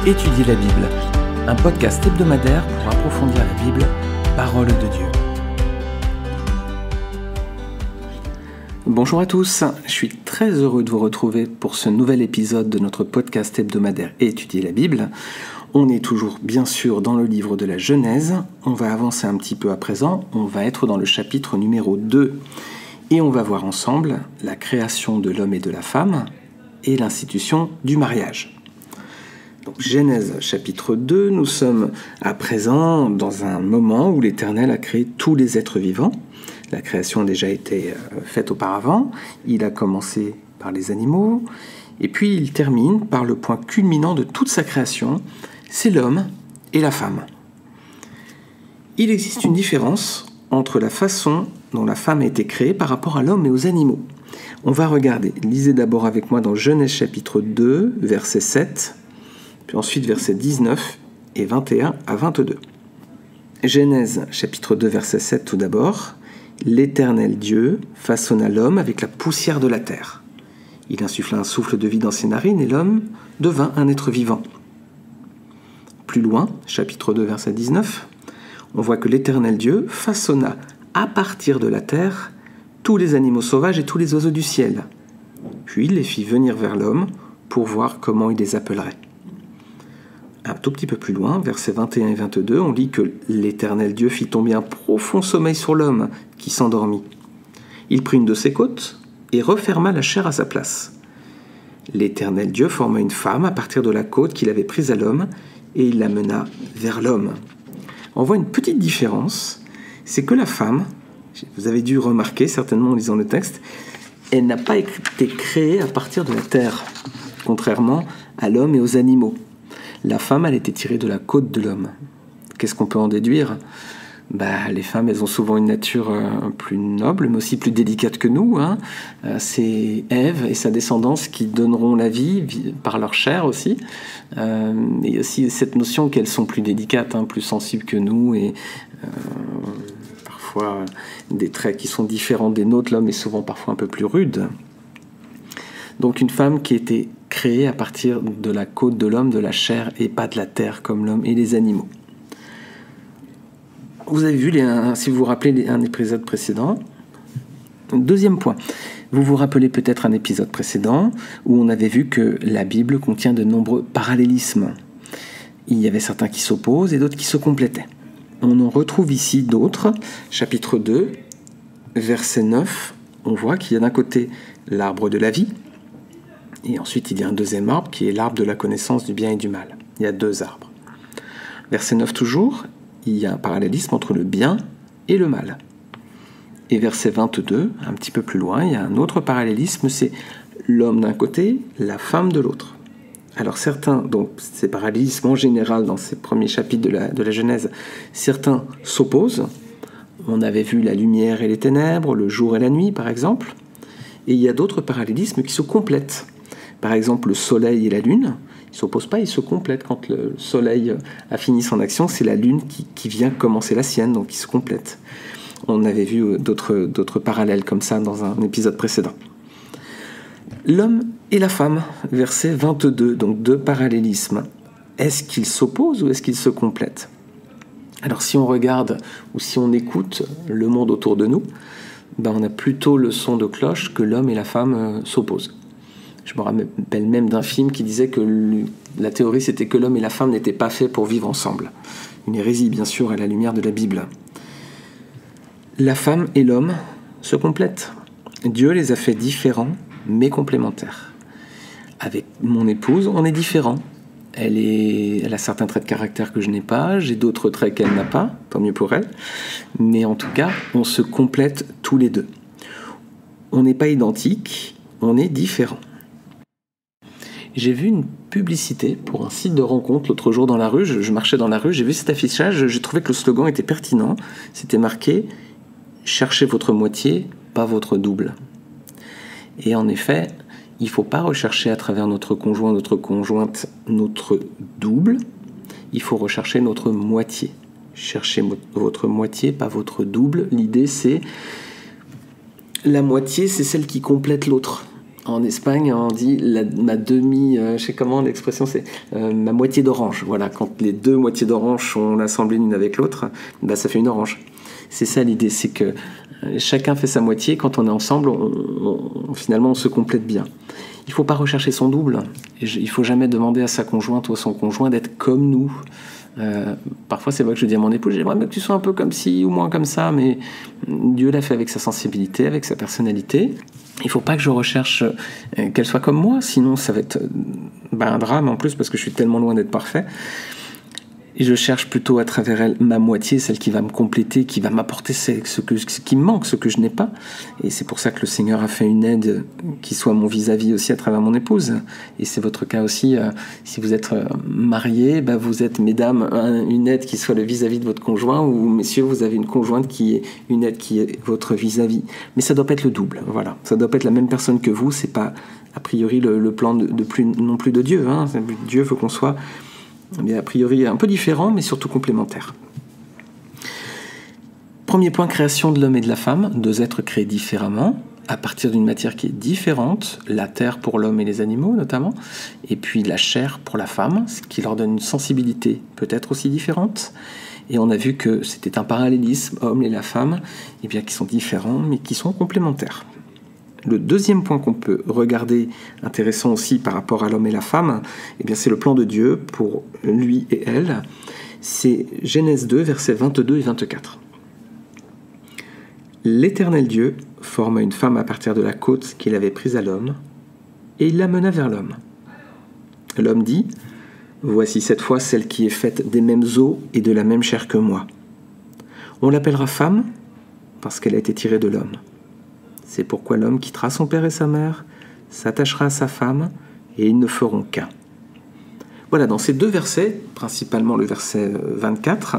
Étudier la Bible, un podcast hebdomadaire pour approfondir la Bible, parole de Dieu. Bonjour à tous, je suis très heureux de vous retrouver pour ce nouvel épisode de notre podcast hebdomadaire Étudier la Bible. On est toujours bien sûr dans le livre de la Genèse, on va avancer un petit peu à présent, on va être dans le chapitre numéro 2 et on va voir ensemble la création de l'homme et de la femme et l'institution du mariage. Donc, Genèse chapitre 2, nous sommes à présent dans un moment où l'Éternel a créé tous les êtres vivants. La création a déjà été faite auparavant, il a commencé par les animaux, et puis il termine par le point culminant de toute sa création, c'est l'homme et la femme. Il existe une différence entre la façon dont la femme a été créée par rapport à l'homme et aux animaux. On va regarder, lisez d'abord avec moi dans Genèse chapitre 2, verset 7, puis ensuite versets 19 et 21 à 22. Genèse chapitre 2, verset 7 tout d'abord. L'Éternel Dieu façonna l'homme avec la poussière de la terre. Il insuffla un souffle de vie dans ses narines et l'homme devint un être vivant. Plus loin, chapitre 2, verset 19, on voit que l'Éternel Dieu façonna à partir de la terre tous les animaux sauvages et tous les oiseaux du ciel. Puis il les fit venir vers l'homme pour voir comment il les appellerait. Un tout petit peu plus loin, versets 21 et 22, on lit que l'Éternel Dieu fit tomber un profond sommeil sur l'homme qui s'endormit. Il prit une de ses côtes et referma la chair à sa place. L'Éternel Dieu forma une femme à partir de la côte qu'il avait prise à l'homme et il la mena vers l'homme. On voit une petite différence, c'est que la femme, vous avez dû remarquer certainement en lisant le texte, elle n'a pas été créée à partir de la terre, contrairement à l'homme et aux animaux. La femme, elle était tirée de la côte de l'homme. Qu'est-ce qu'on peut en déduire ? Les femmes, elles ont souvent une nature plus noble, mais aussi plus délicate que nous. C'est Ève et sa descendance qui donneront la vie par leur chair aussi. Et aussi cette notion qu'elles sont plus délicates, plus sensibles que nous, et parfois des traits qui sont différents des nôtres. L'homme est souvent parfois un peu plus rude. Donc une femme qui était créée à partir de la côte de l'homme, de la chair, et pas de la terre comme l'homme et les animaux. Vous avez vu, si vous vous rappelez un épisode précédent. Deuxième point, vous vous rappelez peut-être un épisode précédent où on avait vu que la Bible contient de nombreux parallélismes. Il y avait certains qui s'opposent et d'autres qui se complétaient. On en retrouve ici d'autres. Chapitre 2, verset 9, on voit qu'il y a d'un côté l'arbre de la vie, et ensuite, il y a un deuxième arbre qui est l'arbre de la connaissance du bien et du mal. Il y a deux arbres. Verset 9 toujours, il y a un parallélisme entre le bien et le mal. Et verset 22, un petit peu plus loin, il y a un autre parallélisme, c'est l'homme d'un côté, la femme de l'autre. Alors certains, donc ces parallélismes en général dans ces premiers chapitres de la Genèse, certains s'opposent. On avait vu la lumière et les ténèbres, le jour et la nuit par exemple. Et il y a d'autres parallélismes qui se complètent. Par exemple, le soleil et la lune, ils ne s'opposent pas, ils se complètent. Quand le soleil a fini son action, c'est la lune qui vient commencer la sienne, donc ils se complètent. On avait vu d'autres parallèles comme ça dans un épisode précédent. L'homme et la femme, verset 22, donc deux parallélismes. Est-ce qu'ils s'opposent ou est-ce qu'ils se complètent ? Alors si on regarde ou si on écoute le monde autour de nous, on a plutôt le son de cloche que l'homme et la femme s'opposent. Je me rappelle même d'un film qui disait que la théorie c'était que l'homme et la femme n'étaient pas faits pour vivre ensemble. Une hérésie bien sûr à la lumière de la Bible. La femme et l'homme se complètent. Dieu les a fait différents mais complémentaires. Avec mon épouse, on est différents. Elle a certains traits de caractère que je n'ai pas, j'ai d'autres traits qu'elle n'a pas, tant mieux pour elle. Mais en tout cas, on se complète tous les deux. On n'est pas identiques, on est différents. J'ai vu une publicité pour un site de rencontre l'autre jour dans la rue. Je marchais dans la rue, j'ai vu cet affichage, j'ai trouvé que le slogan était pertinent. C'était marqué « Cherchez votre moitié, pas votre double ». Et en effet, il ne faut pas rechercher à travers notre conjoint, notre conjointe, notre double. Il faut rechercher notre moitié. Cherchez votre moitié, pas votre double. L'idée, c'est la moitié, c'est celle qui complète l'autre. En Espagne, on dit ma demi, je sais comment l'expression c'est, ma moitié d'orange. Voilà, quand les deux moitiés d'orange sont assemblées l'une avec l'autre, bah, ça fait une orange. C'est ça l'idée, c'est que chacun fait sa moitié. Quand on est ensemble, finalement, on se complète bien. Il ne faut pas rechercher son double. Il ne faut jamais demander à sa conjointe ou à son conjoint d'être comme nous. Parfois, c'est vrai que je dis à mon épouse, j'aimerais bien que tu sois un peu comme ci ou moins comme ça, mais Dieu l'a fait avec sa sensibilité, avec sa personnalité. Il ne faut pas que je recherche qu'elle soit comme moi, sinon ça va être un drame en plus, parce que je suis tellement loin d'être parfait. Et je cherche plutôt à travers elle ma moitié, celle qui va me compléter, qui va m'apporter ce qui me manque, ce que je n'ai pas. Et c'est pour ça que le Seigneur a fait une aide qui soit mon vis-à-vis aussi à travers mon épouse. Et c'est votre cas aussi. Si vous êtes mariés, vous êtes, mesdames, une aide qui soit le vis-à-vis de votre conjoint, ou messieurs, vous avez une conjointe qui est une aide qui est votre vis-à-vis. Mais ça doit pas être le double. Voilà. Ça doit pas être la même personne que vous. C'est pas a priori le plan non plus de Dieu. Hein. Dieu veut qu'on soit a priori un peu différent, mais surtout complémentaire. Premier point, création de l'homme et de la femme, deux êtres créés différemment, à partir d'une matière qui est différente, la terre pour l'homme et les animaux notamment, et puis la chair pour la femme, ce qui leur donne une sensibilité peut-être aussi différente. Et on a vu que c'était un parallélisme, l'homme et la femme, qui sont différents, mais qui sont complémentaires. Le deuxième point qu'on peut regarder, intéressant aussi par rapport à l'homme et la femme, c'est le plan de Dieu pour lui et elle. C'est Genèse 2, versets 22 et 24. L'Éternel Dieu forma une femme à partir de la côte qu'il avait prise à l'homme, et il la mena vers l'homme. L'homme dit, « Voici cette fois celle qui est faite des mêmes os et de la même chair que moi. On l'appellera femme parce qu'elle a été tirée de l'homme. C'est pourquoi l'homme quittera son père et sa mère, s'attachera à sa femme, et ils ne feront qu'un. » Voilà, dans ces deux versets, principalement le verset 24,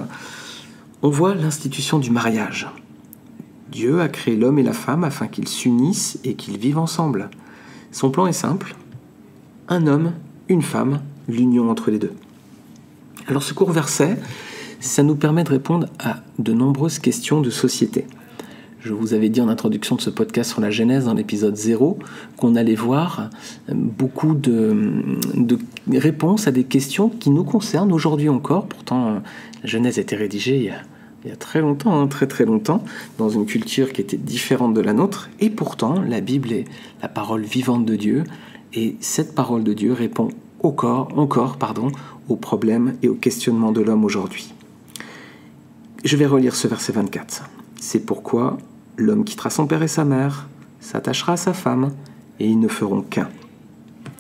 on voit l'institution du mariage. Dieu a créé l'homme et la femme afin qu'ils s'unissent et qu'ils vivent ensemble. Son plan est simple, un homme, une femme, l'union entre les deux. Alors ce court verset, ça nous permet de répondre à de nombreuses questions de société. Je vous avais dit en introduction de ce podcast sur la Genèse, dans l'épisode 0, qu'on allait voir beaucoup de réponses à des questions qui nous concernent aujourd'hui encore. Pourtant, la Genèse a été rédigée il y a très longtemps, très très longtemps, dans une culture qui était différente de la nôtre. Et pourtant, la Bible est la parole vivante de Dieu. Et cette parole de Dieu répond encore, aux problèmes et aux questionnements de l'homme aujourd'hui. Je vais relire ce verset 24. C'est pourquoi l'homme quittera son père et sa mère, s'attachera à sa femme, et ils ne feront qu'un.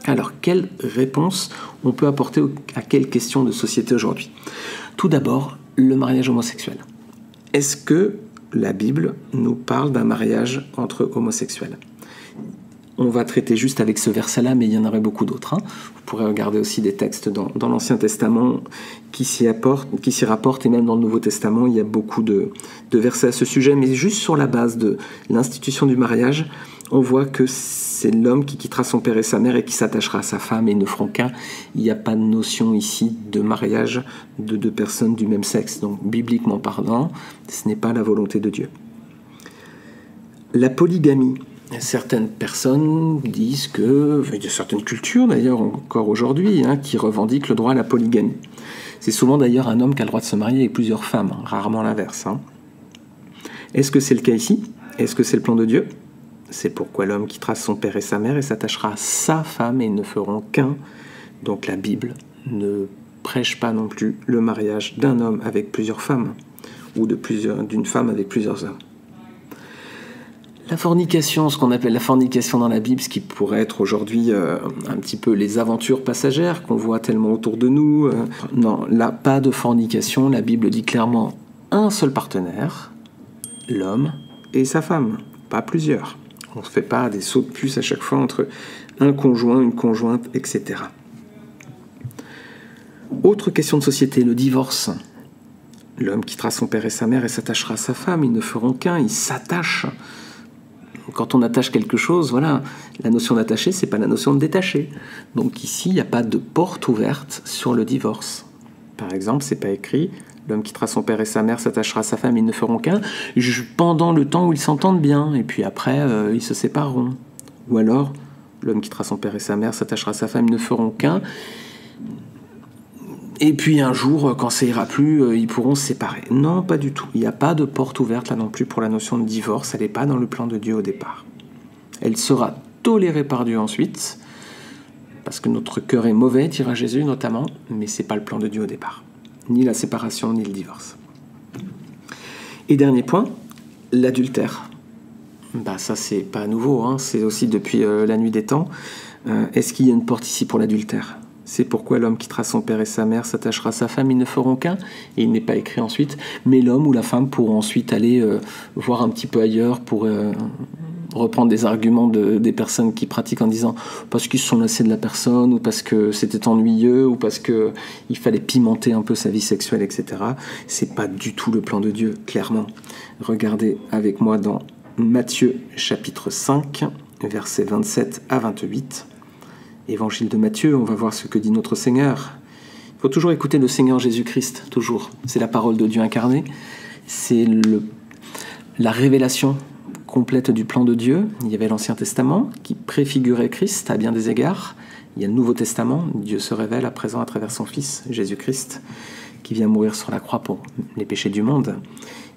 Alors, quelle réponse on peut apporter à quelles questions de société aujourd'hui ? Tout d'abord, le mariage homosexuel. Est-ce que la Bible nous parle d'un mariage entre homosexuels ? On va traiter juste avec ce verset-là, mais il y en aurait beaucoup d'autres. Vous pourrez regarder aussi des textes dans l'Ancien Testament qui s'y rapportent, et même dans le Nouveau Testament, il y a beaucoup de versets à ce sujet. Mais juste sur la base de l'institution du mariage, on voit que c'est l'homme qui quittera son père et sa mère et qui s'attachera à sa femme, et ils ne feront qu'un. Il n'y a pas de notion ici de mariage de deux personnes du même sexe. Donc, bibliquement parlant, ce n'est pas la volonté de Dieu. La polygamie. Certaines personnes disent que, il y a certaines cultures d'ailleurs encore aujourd'hui, qui revendiquent le droit à la polygamie. C'est souvent d'ailleurs un homme qui a le droit de se marier avec plusieurs femmes, rarement l'inverse. Est-ce que c'est le cas ici ? Est-ce que c'est le plan de Dieu ? C'est pourquoi l'homme quittera son père et sa mère et s'attachera à sa femme et ils ne feront qu'un. Donc la Bible ne prêche pas non plus le mariage d'un homme avec plusieurs femmes ou d'une femme avec plusieurs hommes. La fornication, ce qu'on appelle la fornication dans la Bible, ce qui pourrait être aujourd'hui un petit peu les aventures passagères qu'on voit tellement autour de nous. Non, là, pas de fornication. La Bible dit clairement un seul partenaire, l'homme et sa femme, pas plusieurs. On ne se fait pas des sauts de puce à chaque fois entre un conjoint, une conjointe, etc. Autre question de société, le divorce. L'homme quittera son père et sa mère et s'attachera à sa femme. Ils ne feront qu'un, ils s'attachent. Quand on attache quelque chose, voilà, la notion d'attacher, c'est pas la notion de détacher. Donc ici, il n'y a pas de porte ouverte sur le divorce. Par exemple, c'est pas écrit « L'homme quittera son père et sa mère, s'attachera à sa femme, ils ne feront qu'un » pendant le temps où ils s'entendent bien, et puis après, ils se sépareront. Ou alors, L'homme quittera son père et sa mère, s'attachera à sa femme, ils ne feront qu'un. Et puis un jour, quand ça ira plus, ils pourront se séparer. Non, pas du tout. Il n'y a pas de porte ouverte là non plus pour la notion de divorce. Elle n'est pas dans le plan de Dieu au départ. Elle sera tolérée par Dieu ensuite, parce que notre cœur est mauvais, dira Jésus notamment, mais ce n'est pas le plan de Dieu au départ. Ni la séparation, ni le divorce. Et dernier point, l'adultère. Ça, c'est pas nouveau, hein. C'est aussi depuis la nuit des temps. Est-ce qu'il y a une porte ici pour l'adultère ? C'est pourquoi l'homme quittera son père et sa mère, s'attachera à sa femme, ils ne feront qu'un. Et il n'est pas écrit ensuite, mais l'homme ou la femme pourront ensuite aller voir un petit peu ailleurs pour reprendre des arguments des personnes qui pratiquent en disant parce qu'ils se sont lassés de la personne, ou parce que c'était ennuyeux, ou parce qu'il fallait pimenter un peu sa vie sexuelle, etc. C'est pas du tout le plan de Dieu, clairement. Regardez avec moi dans Matthieu chapitre 5, versets 27 à 28. Évangile de Matthieu, on va voir ce que dit notre Seigneur. Il faut toujours écouter le Seigneur Jésus-Christ, toujours. C'est la parole de Dieu incarnée. C'est la révélation complète du plan de Dieu. Il y avait l'Ancien Testament qui préfigurait Christ à bien des égards. Il y a le Nouveau Testament. Dieu se révèle à présent à travers son Fils, Jésus-Christ, qui vient mourir sur la croix pour les péchés du monde.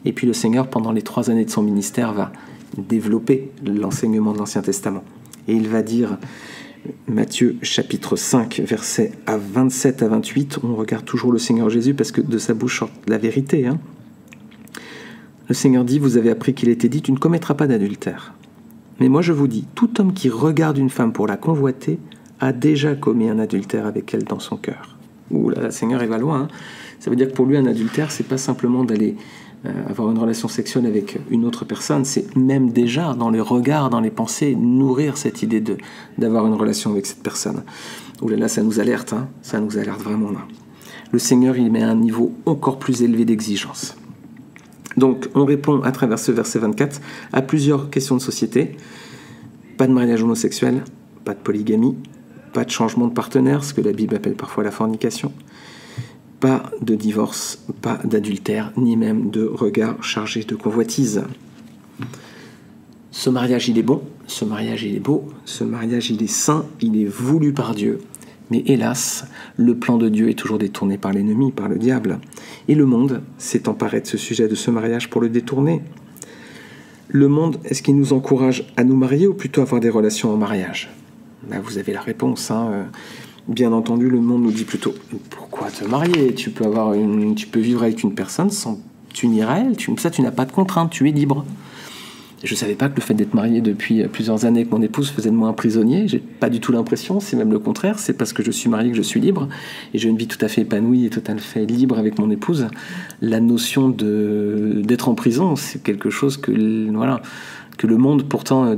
Et puis le Seigneur, pendant les 3 années de son ministère, va développer l'enseignement de l'Ancien Testament. Et il va dire... Matthieu chapitre 5, versets 27 à 28, on regarde toujours le Seigneur Jésus parce que de sa bouche sort la vérité. Le Seigneur dit, vous avez appris qu'il était dit, tu ne commettras pas d'adultère. Mais moi je vous dis, tout homme qui regarde une femme pour la convoiter a déjà commis un adultère avec elle dans son cœur. Ouh là, le Seigneur il va loin. Ça veut dire que pour lui un adultère, c'est pas simplement d'aller avoir une relation sexuelle avec une autre personne, c'est même déjà dans les regards, dans les pensées, nourrir cette idée d'avoir une relation avec cette personne. Ouh là là, ça nous alerte, ça nous alerte vraiment là. Le Seigneur, il met un niveau encore plus élevé d'exigence. Donc, on répond à travers ce verset 24 à plusieurs questions de société. Pas de mariage homosexuel, pas de polygamie, pas de changement de partenaire, ce que la Bible appelle parfois la fornication. Pas de divorce, pas d'adultère, ni même de regard chargé de convoitise. Ce mariage, il est bon, ce mariage, il est beau, ce mariage, il est saint, il est voulu par Dieu. Mais hélas, le plan de Dieu est toujours détourné par l'ennemi, par le diable. Et le monde s'est emparé de ce sujet de ce mariage pour le détourner. Le monde, est-ce qu'il nous encourage à nous marier ou plutôt à avoir des relations en mariage ? Vous avez la réponse, Bien entendu, le monde nous dit plutôt « Pourquoi te marier ? Tu peux vivre avec une personne sans t'unir à elle. Ça, tu n'as pas de contrainte, tu es libre. » Je ne savais pas que le fait d'être marié depuis plusieurs années avec mon épouse faisait de moi un prisonnier. J'ai pas du tout l'impression, c'est même le contraire. C'est parce que je suis marié que je suis libre. Et j'ai une vie tout à fait épanouie et tout à fait libre avec mon épouse. La notion d'être en prison, c'est quelque chose que le monde pourtant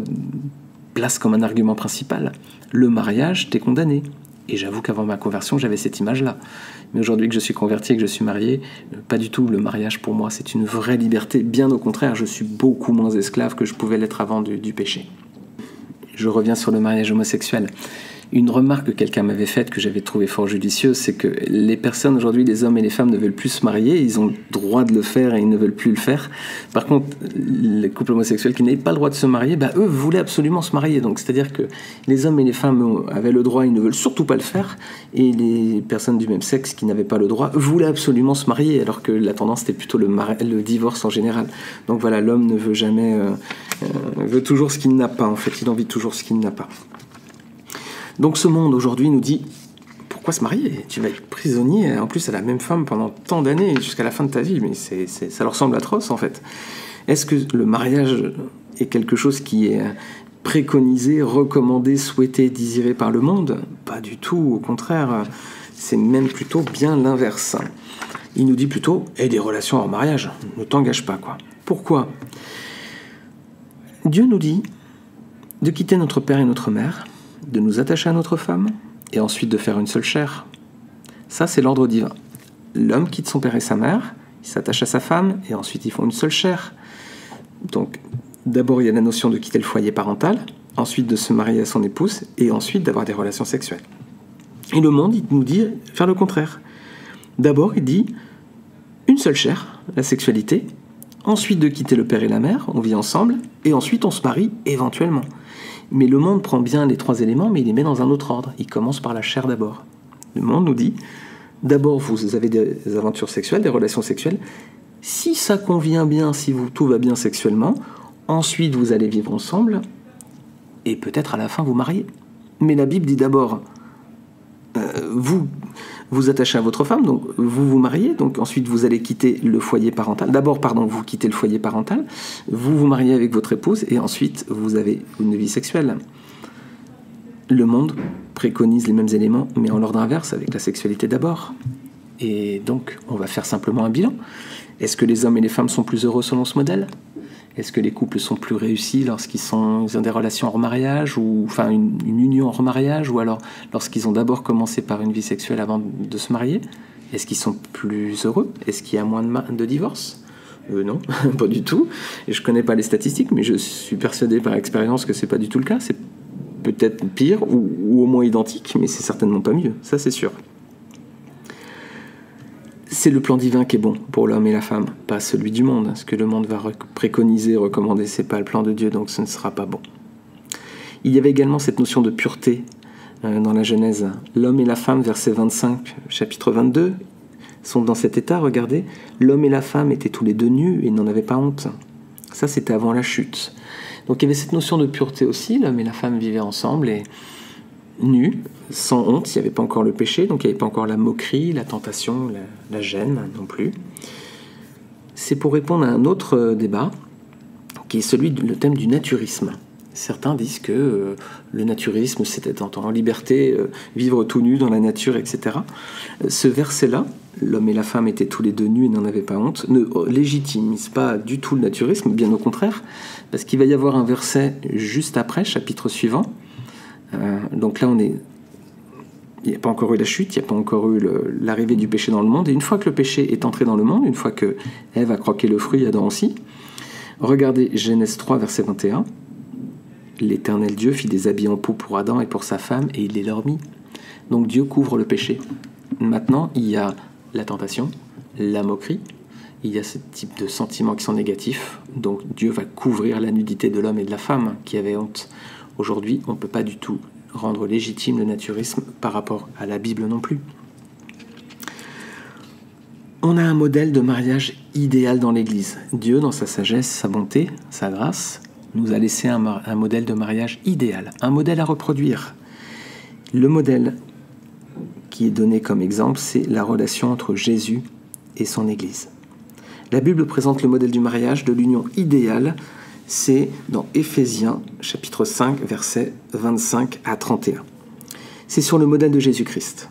place comme un argument principal. Le mariage, t'es condamné. Et j'avoue qu'avant ma conversion, j'avais cette image-là. Mais aujourd'hui que je suis converti et que je suis marié, pas du tout. Le mariage, pour moi, c'est une vraie liberté. Bien au contraire, je suis beaucoup moins esclave que je pouvais l'être avant du péché. Je reviens sur le mariage homosexuel. Une remarque que quelqu'un m'avait faite, que j'avais trouvée fort judicieuse, c'est que les personnes aujourd'hui, les hommes et les femmes, ne veulent plus se marier. Ils ont le droit de le faire et ils ne veulent plus le faire. Par contre, les couples homosexuels qui n'avaient pas le droit de se marier, eux voulaient absolument se marier. Donc, c'est-à-dire que les hommes et les femmes avaient le droit, ils ne veulent surtout pas le faire. Et les personnes du même sexe qui n'avaient pas le droit voulaient absolument se marier, alors que la tendance était plutôt le divorce en général. Donc voilà, l'homme ne veut jamais... veut toujours ce qu'il n'a pas, en fait. Il envie toujours ce qu'il n'a pas. Donc ce monde aujourd'hui nous dit, pourquoi se marier ? Tu vas être prisonnier, en plus à la même femme pendant tant d'années, jusqu'à la fin de ta vie, mais ça leur semble atroce en fait. Est-ce que le mariage est quelque chose qui est préconisé, recommandé, souhaité, désiré par le monde ? Pas du tout, au contraire, c'est même plutôt bien l'inverse. Il nous dit plutôt, des relations hors mariage, ne t'engage pas quoi. Pourquoi ? Dieu nous dit de quitter notre père et notre mère, de nous attacher à notre femme, et ensuite de faire une seule chair. Ça, c'est l'ordre divin. L'homme quitte son père et sa mère, il s'attache à sa femme, et ensuite ils font une seule chair. Donc, d'abord, il y a la notion de quitter le foyer parental, ensuite de se marier à son épouse, et ensuite d'avoir des relations sexuelles. Et le monde, il nous dit faire le contraire. D'abord, il dit une seule chair, la sexualité, ensuite de quitter le père et la mère, on vit ensemble, et ensuite on se marie éventuellement. Mais le monde prend bien les 3 éléments, mais il les met dans un autre ordre. Il commence par la chair d'abord. Le monde nous dit, d'abord vous avez des aventures sexuelles, des relations sexuelles. Si ça convient bien, si tout va bien sexuellement, ensuite vous allez vivre ensemble, et peut-être à la fin vous marier. Mais la Bible dit d'abord, vous vous attachez à votre femme, donc vous vous mariez, donc ensuite vous allez quitter le foyer parental. D'abord, vous quittez le foyer parental, vous vous mariez avec votre épouse, et ensuite vous avez une vie sexuelle. Le monde préconise les mêmes éléments, mais en l'ordre inverse, avec la sexualité d'abord. Et donc, on va faire simplement un bilan. Est-ce que les hommes et les femmes sont plus heureux selon ce modèle ? Est-ce que les couples sont plus réussis lorsqu'ils ont des relations hors mariage, ou enfin une union hors mariage, ou alors lorsqu'ils ont d'abord commencé par une vie sexuelle avant de se marier ? Est-ce qu'ils sont plus heureux ? Est-ce qu'il y a moins de divorces ? Non, pas du tout. Et je ne connais pas les statistiques, mais je suis persuadé par expérience que ce n'est pas du tout le cas. C'est peut-être pire, ou au moins identique, mais c'est certainement pas mieux. Ça, c'est sûr. C'est le plan divin qui est bon pour l'homme et la femme, pas celui du monde. Ce que le monde va préconiser, recommander, c'est pas le plan de Dieu, donc ce ne sera pas bon. Il y avait également cette notion de pureté dans la Genèse. L'homme et la femme, verset 25, chapitre 22, sont dans cet état, regardez. L'homme et la femme étaient tous les deux nus et n'en avaient pas honte. Ça, c'était avant la chute. Donc il y avait cette notion de pureté aussi. L'homme et la femme vivaient ensemble et nus, sans honte. Il n'y avait pas encore le péché, donc il n'y avait pas encore la moquerie, la tentation, la gêne non plus. C'est pour répondre à un autre débat, qui est le thème du naturisme. Certains disent que le naturisme, c'était en liberté, vivre tout nu dans la nature, etc. Ce verset-là, l'homme et la femme étaient tous les deux nus et n'en avaient pas honte, ne légitimise pas du tout le naturisme, bien au contraire, parce qu'il va y avoir un verset juste après, chapitre suivant. Donc là, il n'y a pas encore eu la chute, il n'y a pas encore eu l'arrivée du péché dans le monde, et une fois que le péché est entré dans le monde, une fois que Ève a croqué le fruit, Adam aussi, regardez Genèse 3, verset 21, l'Éternel Dieu fit des habits en peau pour Adam et pour sa femme, et il les leur mit. Donc Dieu couvre le péché. Maintenant, il y a la tentation, la moquerie, il y a ce type de sentiments qui sont négatifs, donc Dieu va couvrir la nudité de l'homme et de la femme qui avaient honte. Aujourd'hui, on ne peut pas du tout rendre légitime le naturisme par rapport à la Bible non plus. On a un modèle de mariage idéal dans l'Église. Dieu, dans sa sagesse, sa bonté, sa grâce, nous a laissé un modèle de mariage idéal, un modèle à reproduire. Le modèle qui est donné comme exemple, c'est la relation entre Jésus et son Église. La Bible présente le modèle du mariage, de l'union idéale, c'est dans Éphésiens, chapitre 5, versets 25 à 31. C'est sur le modèle de Jésus-Christ.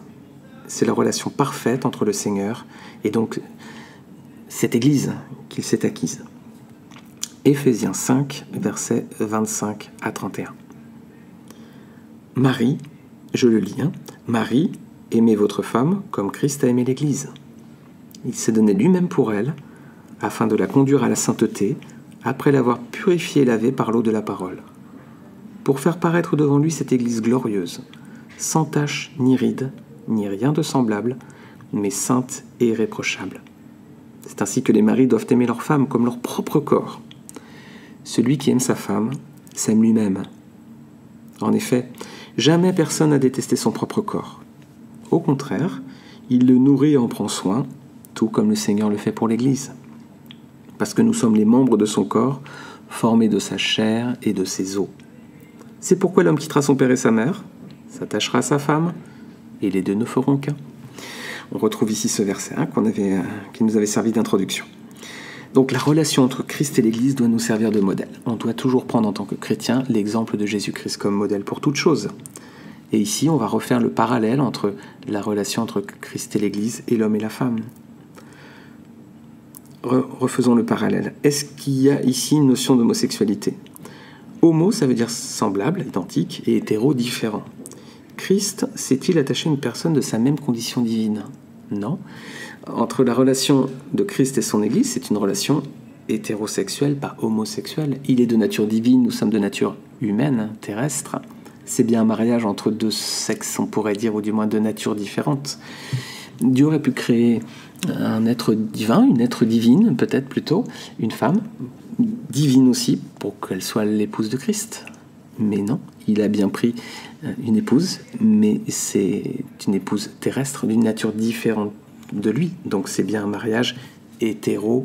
C'est la relation parfaite entre le Seigneur et donc cette Église qu'il s'est acquise. Éphésiens 5, versets 25 à 31. Marie, je le lis, Marie, aimez votre femme comme Christ a aimé l'Église. Il s'est donné lui-même pour elle, afin de la conduire à la sainteté, après l'avoir purifiée et lavée par l'eau de la parole, pour faire paraître devant lui cette Église glorieuse, sans tache ni ride, ni rien de semblable, mais sainte et irréprochable. C'est ainsi que les maris doivent aimer leur femme comme leur propre corps. Celui qui aime sa femme s'aime lui-même. En effet, jamais personne n'a détesté son propre corps. Au contraire, il le nourrit et en prend soin, tout comme le Seigneur le fait pour l'Église. Parce que nous sommes les membres de son corps, formés de sa chair et de ses os. C'est pourquoi l'homme quittera son père et sa mère, s'attachera à sa femme, et les deux ne feront qu'un. On retrouve ici ce verset qui nous avait servi d'introduction. Donc la relation entre Christ et l'Église doit nous servir de modèle. On doit toujours prendre en tant que chrétien l'exemple de Jésus-Christ comme modèle pour toute chose. Et ici, on va refaire le parallèle entre la relation entre Christ et l'Église et l'homme et la femme. Refaisons le parallèle. Est-ce qu'il y a ici une notion d'homosexualité ? Homo, ça veut dire semblable, identique, et hétéro, différent. Christ s'est-il attaché à une personne de sa même condition divine ? Non. Entre la relation de Christ et son Église, c'est une relation hétérosexuelle, pas homosexuelle. Il est de nature divine, nous sommes de nature humaine, terrestre. C'est bien un mariage entre deux sexes, on pourrait dire, ou du moins deux natures différentes. Dieu aurait pu créer un être divin, une être divine, peut-être plutôt, une femme, divine aussi, pour qu'elle soit l'épouse de Christ. Mais non, il a bien pris une épouse, mais c'est une épouse terrestre d'une nature différente de lui. Donc c'est bien un mariage hétéro.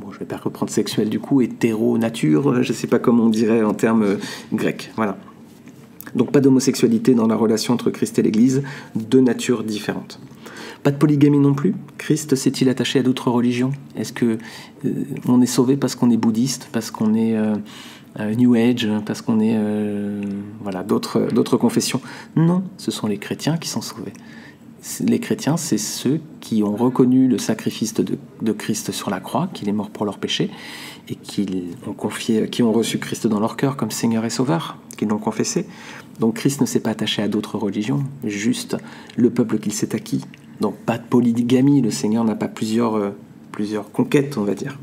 Bon, je ne vais pas reprendre sexuel du coup, hétéro-nature, je ne sais pas comment on dirait en termes grecs. Voilà. Donc pas d'homosexualité dans la relation entre Christ et l'Église, deux natures différentes. Pas de polygamie non plus. Christ s'est-il attaché à d'autres religions? Est-ce que on est sauvé parce qu'on est bouddhiste, parce qu'on est New Age, parce qu'on est voilà, d'autres confessions? Non, ce sont les chrétiens qui sont sauvés. Les chrétiens, c'est ceux qui ont reconnu le sacrifice de Christ sur la croix, qu'il est mort pour leurs péchés, et qui ont reçu Christ dans leur cœur comme Seigneur et Sauveur, qui l'ont confessé. Donc Christ ne s'est pas attaché à d'autres religions, juste le peuple qu'il s'est acquis. Donc pas de polygamie, le Seigneur n'a pas plusieurs conquêtes, on va dire.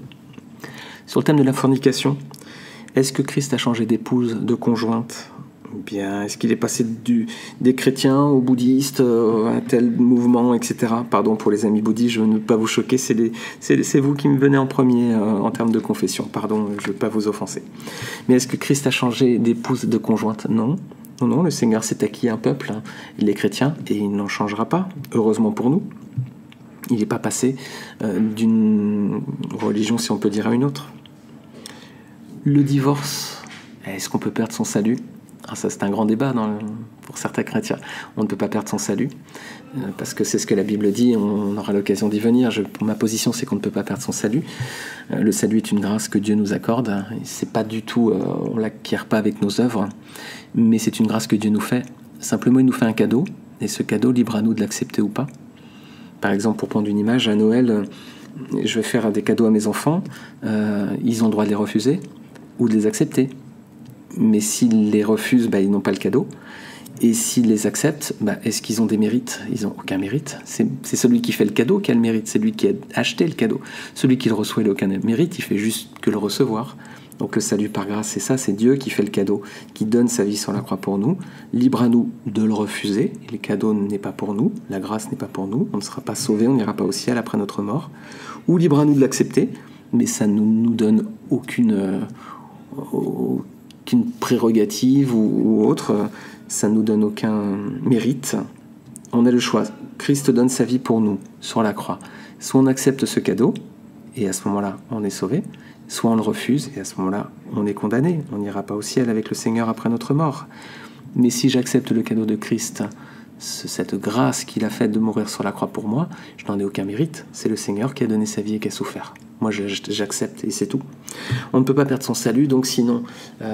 Sur le thème de la fornication, est-ce que Christ a changé d'épouse, de conjointe? Bien, est-ce qu'il est passé des chrétiens aux bouddhistes, à un tel mouvement, etc. Pardon pour les amis bouddhistes, je ne veux pas vous choquer, c'est vous qui me venez en premier en termes de confession. Pardon, je ne veux pas vous offenser. Mais est-ce que Christ a changé d'épouse, de conjointe? Non. Non, le Seigneur s'est acquis un peuple, les chrétiens, et il n'en changera pas, heureusement pour nous. Il n'est pas passé d'une religion, si on peut dire, à une autre. Le divorce, est-ce qu'on peut perdre son salut? Ça, c'est un grand débat pour certains chrétiens. On ne peut pas perdre son salut, parce que c'est ce que la Bible dit, on aura l'occasion d'y venir. Ma position, c'est qu'on ne peut pas perdre son salut. Le salut est une grâce que Dieu nous accorde. C'est pas du tout, on ne l'acquiert pas avec nos œuvres, mais c'est une grâce que Dieu nous fait. Simplement, il nous fait un cadeau, et ce cadeau, libre à nous de l'accepter ou pas. Par exemple, pour prendre une image, à Noël, je vais faire des cadeaux à mes enfants, ils ont le droit de les refuser ou de les accepter. Mais s'ils les refusent, ils n'ont pas le cadeau. Et s'ils les acceptent, est-ce qu'ils ont des mérites? Ils n'ont aucun mérite. C'est celui qui fait le cadeau qui a le mérite, c'est lui qui a acheté le cadeau. Celui qui le reçoit, il n'a aucun mérite, il fait juste que le recevoir. Donc le salut par grâce, c'est ça, c'est Dieu qui fait le cadeau, qui donne sa vie sur la croix pour nous. Libre à nous de le refuser. Et le cadeau n'est pas pour nous, la grâce n'est pas pour nous, on ne sera pas sauvé, on n'ira pas au ciel après notre mort. Ou libre à nous de l'accepter, mais ça ne nous donne aucune prérogative ou autre, ça ne nous donne aucun mérite. On a le choix. Christ donne sa vie pour nous sur la croix. Soit on accepte ce cadeau, et à ce moment-là, on est sauvé, soit on le refuse, et à ce moment-là, on est condamné. On n'ira pas au ciel avec le Seigneur après notre mort. Mais si j'accepte le cadeau de Christ, cette grâce qu'il a faite de mourir sur la croix pour moi, je n'en ai aucun mérite. C'est le Seigneur qui a donné sa vie et qui a souffert. Moi, j'accepte et c'est tout. On ne peut pas perdre son salut, donc sinon, eh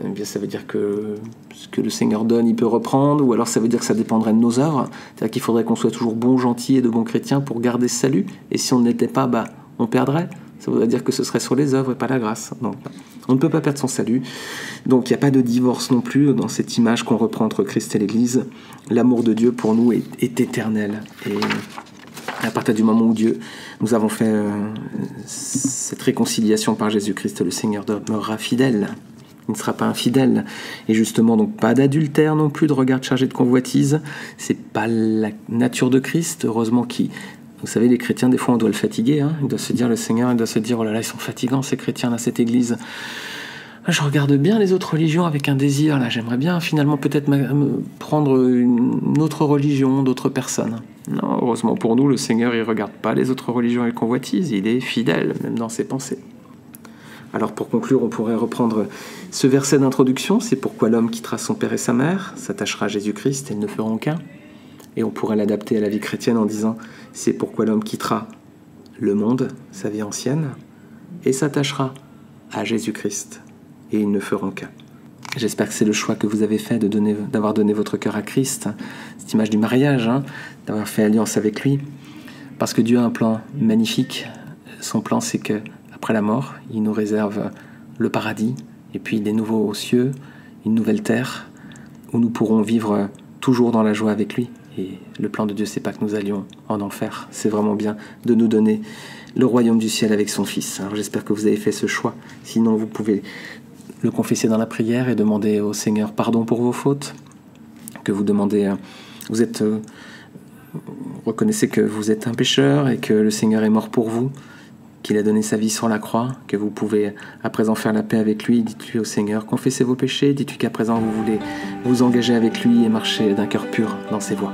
bien, ça veut dire que ce que le Seigneur donne, il peut reprendre, ou alors ça veut dire que ça dépendrait de nos œuvres. C'est-à-dire qu'il faudrait qu'on soit toujours bon, gentil et de bons chrétiens pour garder ce salut. Et si on ne l'était pas, on perdrait. Ça voudrait dire que ce serait sur les œuvres et pas la grâce. Donc, on ne peut pas perdre son salut. Donc il n'y a pas de divorce non plus dans cette image qu'on reprend entre Christ et l'Église. L'amour de Dieu pour nous est éternel. Et à partir du moment où nous avons fait cette réconciliation par Jésus-Christ, le Seigneur demeurera fidèle. Il ne sera pas infidèle. Et justement, donc pas d'adultère non plus, de regard chargé de convoitise. C'est pas la nature de Christ, heureusement vous savez, les chrétiens, des fois, on doit le fatiguer. Il doit se dire, le Seigneur, il doit se dire, oh là là, ils sont fatigants, ces chrétiens, dans cette église. Je regarde bien les autres religions avec un désir. Là, j'aimerais bien, finalement, peut-être prendre une autre religion, d'autres personnes. Non, heureusement pour nous, le Seigneur, il ne regarde pas les autres religions avec convoitise. Il est fidèle, même dans ses pensées. Alors, pour conclure, on pourrait reprendre ce verset d'introduction. C'est pourquoi l'homme quittera son père et sa mère, s'attachera à Jésus-Christ et ils ne feront qu'un. Et on pourrait l'adapter à la vie chrétienne en disant « C'est pourquoi l'homme quittera le monde, sa vie ancienne, et s'attachera à Jésus-Christ, et ils ne feront qu'un. » J'espère que c'est le choix que vous avez fait d'avoir donné votre cœur à Christ, cette image du mariage, d'avoir fait alliance avec lui, parce que Dieu a un plan magnifique. Son plan, c'est qu'après la mort, il nous réserve le paradis, et puis des nouveaux cieux, une nouvelle terre, où nous pourrons vivre toujours dans la joie avec lui. Et le plan de Dieu, c'est pas que nous allions en enfer, c'est vraiment bien de nous donner le royaume du ciel avec son Fils. Alors j'espère que vous avez fait ce choix. Sinon, vous pouvez le confesser dans la prière et demander au Seigneur pardon pour vos fautes. Que vous demandez, reconnaissez que vous êtes un pécheur et que le Seigneur est mort pour vous, qu'il a donné sa vie sur la croix, que vous pouvez à présent faire la paix avec lui. Dites-lui au Seigneur, confessez vos péchés, dites-lui qu'à présent vous voulez vous engager avec lui et marcher d'un cœur pur dans ses voies.